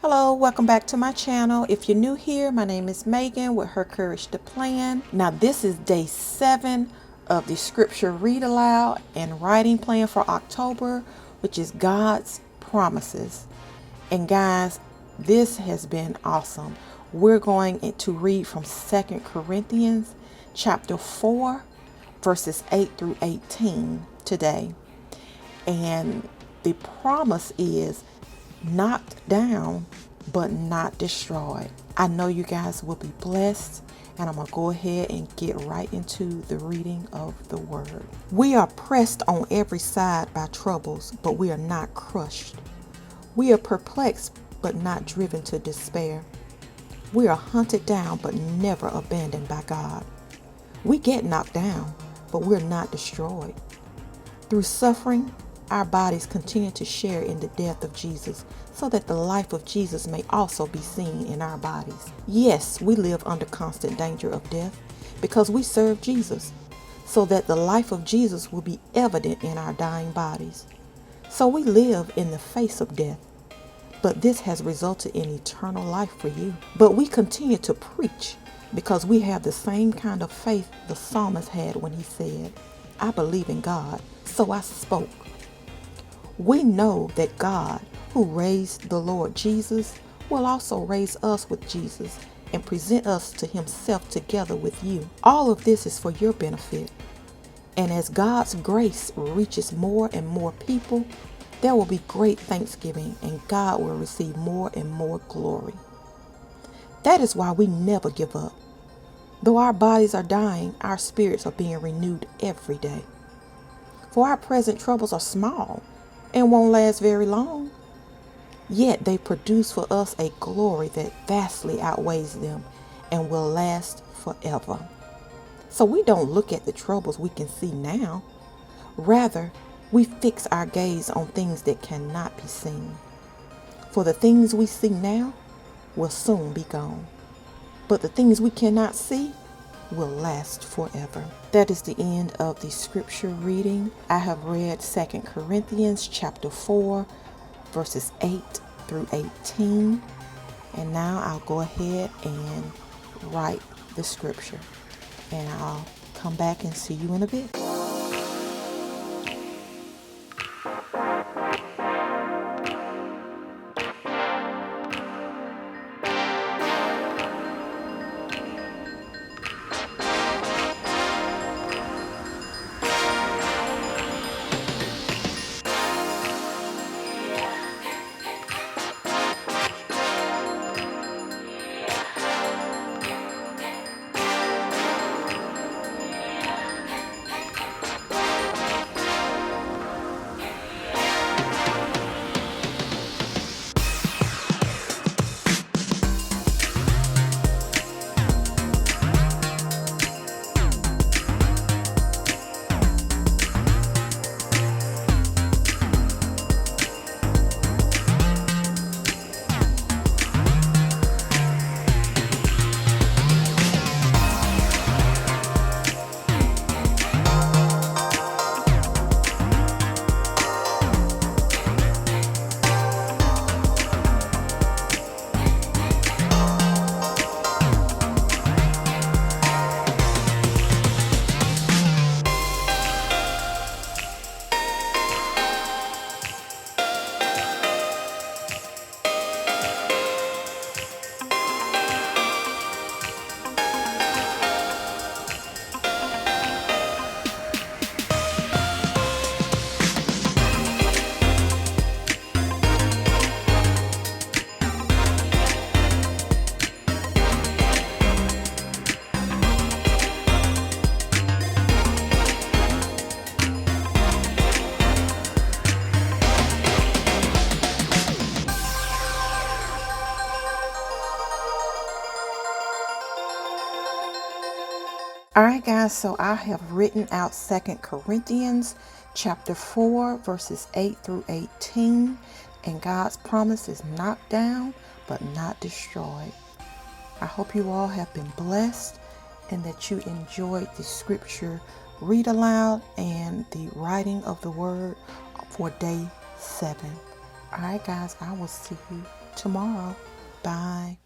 Hello, welcome back to my channel. If you're new here, my name is Megan with Her Courage to Plan. Now this is day 7 of the scripture read aloud and writing plan for October, which is God's promises. And guys, this has been awesome. We're going to read from 2 Corinthians chapter 4 verses 8 through 18 today. And the promise is knocked down but not destroyed. I know you guys will be blessed, and I'm going to go ahead and get right into the reading of the word. We are pressed on every side by troubles, but we are not crushed. We are perplexed but not driven to despair. We are hunted down but never abandoned by God. We get knocked down, but we're not destroyed. Through suffering, our bodies continue to share in the death of Jesus, so that the life of Jesus may also be seen in our bodies. Yes, we live under constant danger of death because we serve Jesus, so that the life of Jesus will be evident in our dying bodies. So we live in the face of death, but this has resulted in eternal life for you. But we continue to preach because we have the same kind of faith the psalmist had when he said, "I believe in God, so I spoke." We know that God, who raised the Lord Jesus, will also raise us with Jesus and present us to himself together with you. All of this is for your benefit. And as God's grace reaches more and more people, there will be great thanksgiving and God will receive more and more glory. That is why we never give up. Though our bodies are dying, our spirits are being renewed every day. For our present troubles are small and won't last very long, yet they produce for us a glory that vastly outweighs them and will last forever. So we don't look at the troubles we can see now. Rather, we fix our gaze on things that cannot be seen. For the things we see now will soon be gone, but the things we cannot see will last forever. That is the end of the scripture reading. I have read 2 Corinthians chapter 4 verses 8 through 18, and now I'll go ahead and write the scripture, and I'll come back and see you in a bit. Alright guys, so I have written out 2 Corinthians chapter 4 verses 8 through 18, and God's promise is knocked down but not destroyed. I hope you all have been blessed and that you enjoyed the scripture read aloud and the writing of the word for day 7. Alright guys, I will see you tomorrow. Bye.